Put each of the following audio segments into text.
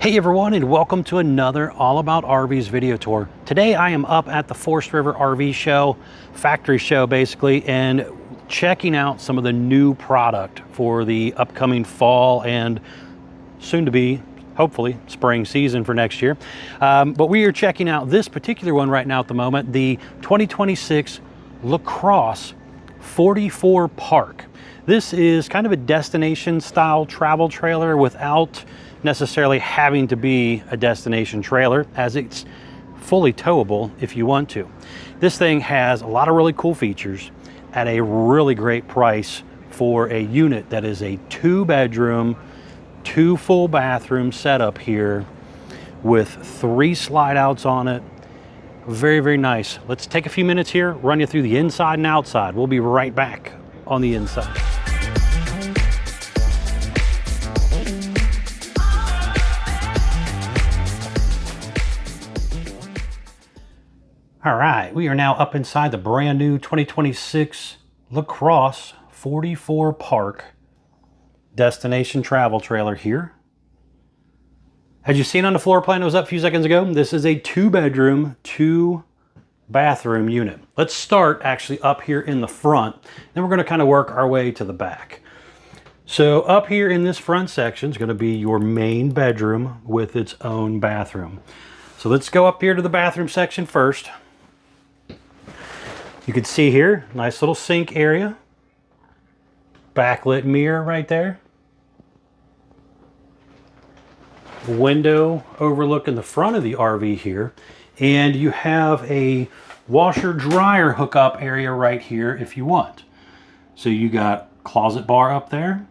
Hey everyone, and welcome to another All About RVs video tour. Today I am up at the Forestriver RV show, factory show basically, and checking out some of the new product for the upcoming fall and soon to be, hopefully, spring season for next year. But we are checking out this particular one right now at the moment, the 2026 LaCrosse 44PARK. This is kind of a destination style travel trailer without necessarily having to be a destination trailer, as it's fully towable if you want to. This thing has a lot of really cool features at a really great price for a unit that is a 2-bedroom, 2 full bathroom setup here with 3 slide outs on it. Very, very nice. Let's take a few minutes here, run you through the inside and outside. We'll be right back on the inside. All right, we are now up inside the brand new 2026 LaCrosse 44PARK destination travel trailer here. As you've seen on the floor plan that was up a few seconds ago, this is a 2-bedroom, 2-bathroom unit. Let's start actually up here in the front, then we're going to kind of work our way to the back. So up here in this front section is going to be your main bedroom with its own bathroom. So let's go up here to the bathroom section first. You can see here, nice little sink area. Backlit mirror right there. Window overlooking the front of the RV here. And you have a washer dryer hookup area right here if you want. So you got closet bar up there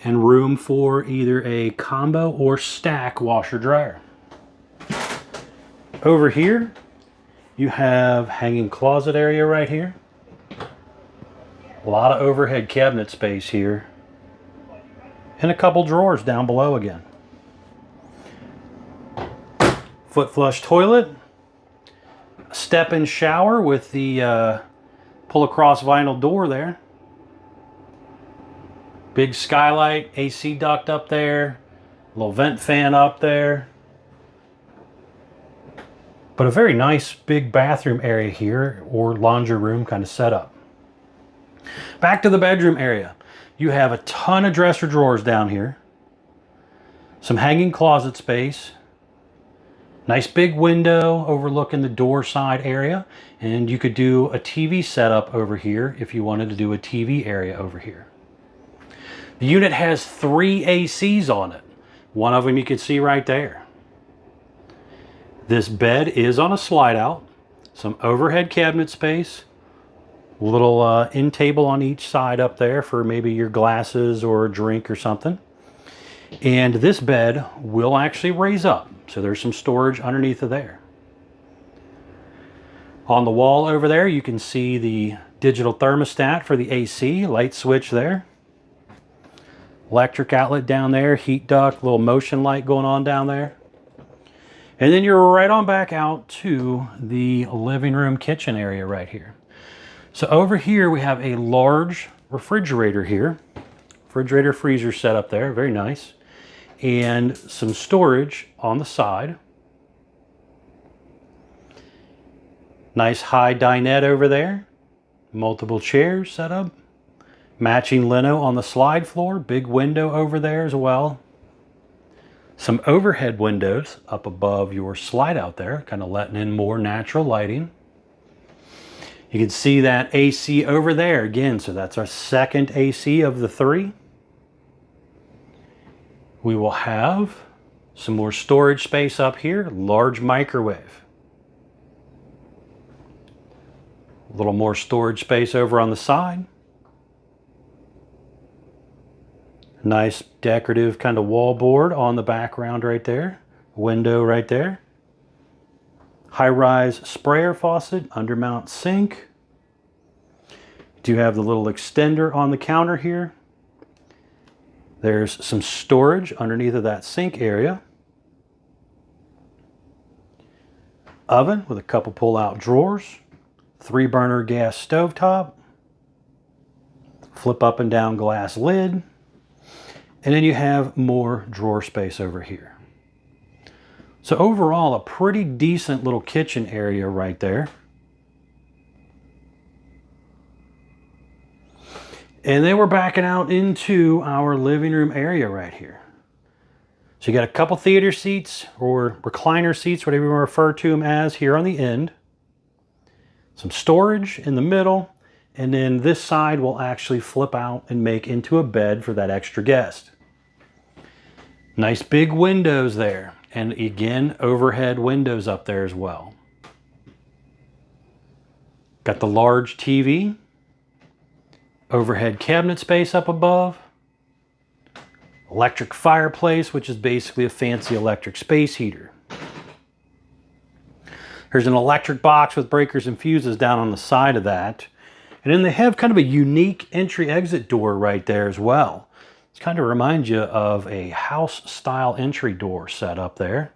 and room for either a combo or stack washer dryer. Over here, you have hanging closet area right here. A lot of overhead cabinet space here. And a couple drawers down below again. Foot flush toilet. Step-in shower with the pull across vinyl door there. Big skylight, AC duct up there. Little vent fan up there. But a very nice big bathroom area here, or laundry room kind of setup. Back to the bedroom area. You have a ton of dresser drawers down here. Some hanging closet space. Nice big window overlooking the door side area. And you could do a TV setup over here if you wanted to do a TV area over here. The unit has 3 ACs on it. One of them you can see right there. This bed is on a slide out, some overhead cabinet space, a little end table on each side up there for maybe your glasses or a drink or something. And this bed will actually raise up, so there's some storage underneath of there. On the wall over there, you can see the digital thermostat for the AC, light switch there. Electric outlet down there, heat duct, little motion light going on down there. And then you're right on back out to the living room kitchen area right here. So over here we have a large refrigerator here. Refrigerator freezer set up there, very nice. And some storage on the side. Nice high dinette over there. Multiple chairs set up. Matching lino on the slide floor. Big window over there as well. Some overhead windows up above your slide out there, kind of letting in more natural lighting. You can see that AC over there again, so that's our second AC of the 3. We will have some more storage space up here, large microwave. A little more storage space over on the side. Nice decorative kind of wallboard on the background right there. Window right there. High-rise sprayer faucet, undermount sink. Do have the little extender on the counter here. There's some storage underneath of that sink area. Oven with a couple pull-out drawers. 3-burner gas stovetop. Flip up and down glass lid. And then you have more drawer space over here. So overall, a pretty decent little kitchen area right there. And then we're backing out into our living room area right here. So you got a couple theater seats or recliner seats, whatever you want to refer to them as, here on the end. Some storage in the middle. And then this side will actually flip out and make into a bed for that extra guest. Nice big windows there. And again, overhead windows up there as well. Got the large TV. Overhead cabinet space up above. Electric fireplace, which is basically a fancy electric space heater. There's an electric box with breakers and fuses down on the side of that. And then they have kind of a unique entry-exit door right there as well. It kind of reminds you of a house-style entry door set up there.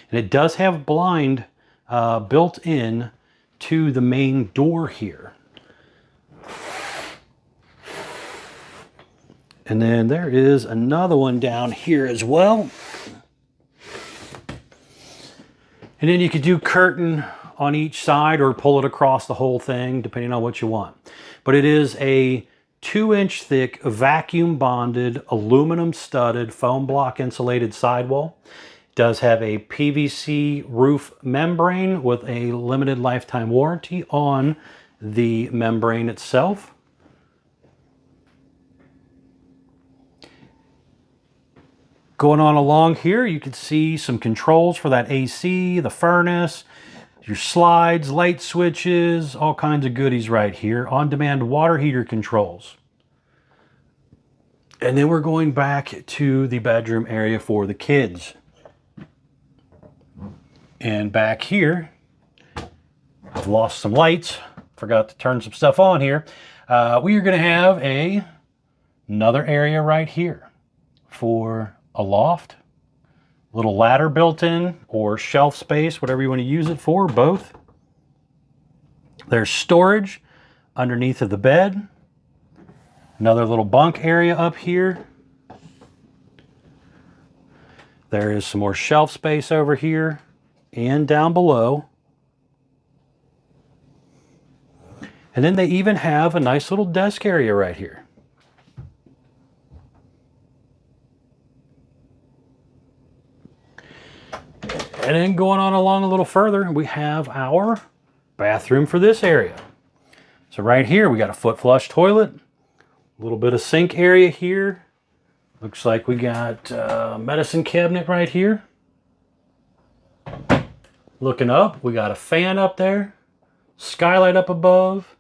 And it does have blind built in to the main door here. And then there is another one down here as well. And then you could do curtain on each side or pull it across the whole thing, depending on what you want. But it is a 2-inch thick vacuum bonded, aluminum studded, foam block insulated sidewall. It does have a PVC roof membrane with a limited lifetime warranty on the membrane itself. Going on along here, you can see some controls for that AC, the furnace, your slides, light switches, all kinds of goodies right here. On-demand water heater controls. And then we're going back to the bedroom area for the kids. And back here, I've lost some lights. Forgot to turn some stuff on here. We are going to have another area right here for a loft, little ladder built in, or shelf space, whatever you want to use it for, both. There's storage underneath of the bed. Another little bunk area up here. There is some more shelf space over here and down below. And then they even have a nice little desk area right here. And then going on along a little further, we have our bathroom for this area. So right here, we got a foot flush toilet, a little bit of sink area here. Looks like we got a medicine cabinet right here. Looking up, we got a fan up there, skylight up above,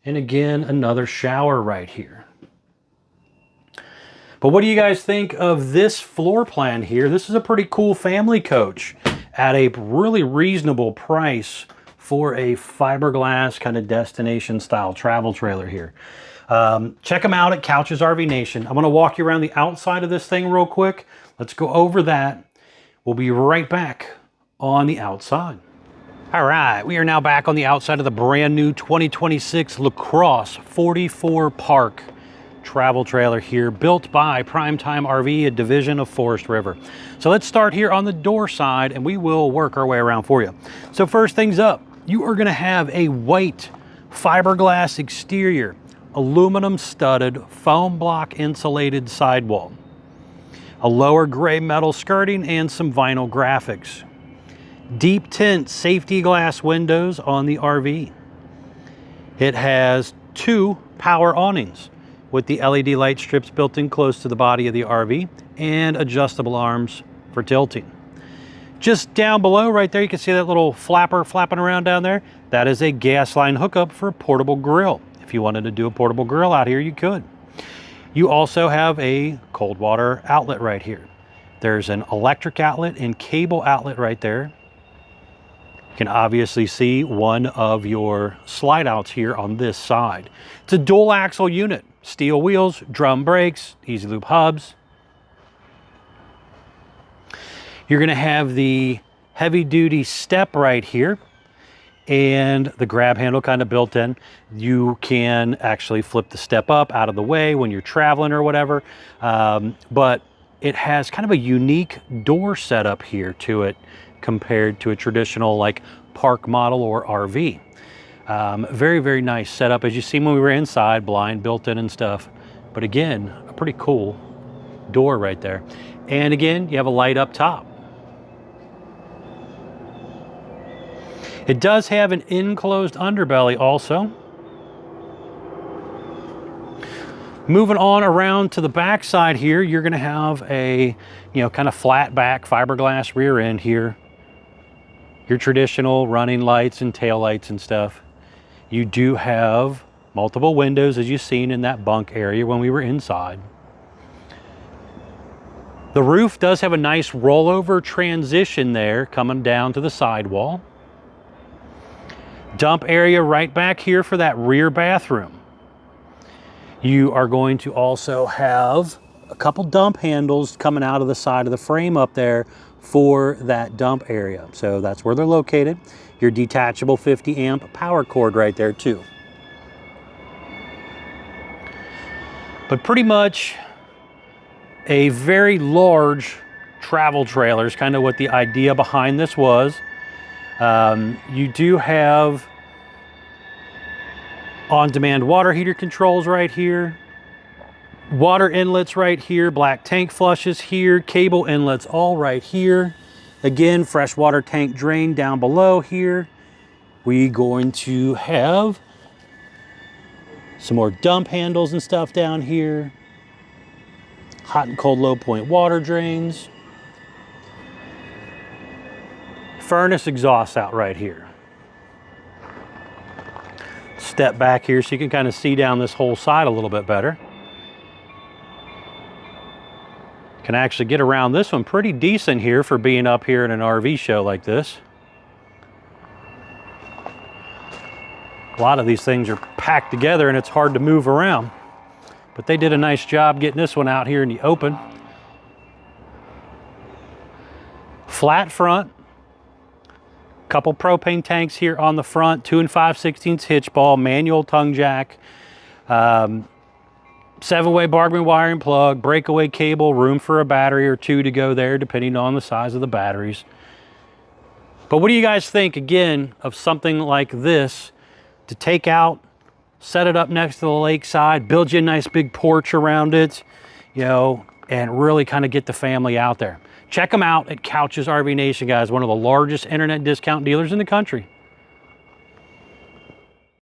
and again, another shower right here. But what do you guys think of this floor plan here? This is a pretty cool family coach at a really reasonable price for a fiberglass kind of destination style travel trailer here. Check them out at Couches RV Nation. I'm going to walk you around the outside of this thing real quick. Let's go over that. We'll be right back on the outside. All right, we are now back on the outside of the brand new 2026 LaCrosse 44PARK travel trailer here, built by Primetime RV, a division of Forestriver. So let's start here on the door side and we will work our way around for you. So first things up, you are going to have a white fiberglass exterior, aluminum studded, foam block insulated sidewall, a lower gray metal skirting, and some vinyl graphics. Deep tint safety glass windows on the RV. It has 2 power awnings with the LED light strips built in close to the body of the RV and adjustable arms for tilting. Just down below right there, you can see that little flapper flapping around down there. That is a gas line hookup for a portable grill. If you wanted to do a portable grill out here, you could. You also have a cold water outlet right here. There's an electric outlet and cable outlet right there. You can obviously see one of your slide outs here on this side. It's a dual axle unit, steel wheels, drum brakes, easy loop hubs. You're going to have the heavy duty step right here and the grab handle kind of built in. You can actually flip the step up out of the way when you're traveling or whatever. But it has kind of a unique door setup here to it compared to a traditional like park model or RV. Very, very nice setup. As you see when we were inside, blind built in and stuff. But again, a pretty cool door right there. And again, you have a light up top. It does have an enclosed underbelly also. Moving on around to the back side here, you're going to have a, kind of flat back fiberglass rear end here. Your traditional running lights and tail lights and stuff. You do have multiple windows, as you've seen in that bunk area when we were inside. The roof does have a nice rollover transition there coming down to the sidewall. Dump area right back here for that rear bathroom. You are going to also have a couple dump handles coming out of the side of the frame up there for that dump area. So that's where they're located. Your detachable 50 amp power cord right there too. But pretty much a very large travel trailer is kind of what the idea behind this was. You do have on-demand water heater controls right here, water inlets right here, black tank flushes here, cable inlets all right here. Again, freshwater tank drain down below here. We're going to have some more dump handles and stuff down here. Hot and cold low point water drains. Furnace exhaust out right here. Step back here so you can kind of see down this whole side a little bit better. Can actually get around this one pretty decent here for being up here in an RV show like this. A lot of these things are packed together and it's hard to move around, but they did a nice job getting this one out here in the open. Flat front. Couple propane tanks here on the front, 2 5/16 hitch ball, manual tongue jack, 7-way Bargman wiring plug, breakaway cable, room for a battery or two to go there depending on the size of the batteries. But what do you guys think, again, of something like this to take out, set it up next to the lakeside, build you a nice big porch around it, and really kind of get the family out there? Check them out at Couch's RV Nation, guys, one of the largest internet discount dealers in the country.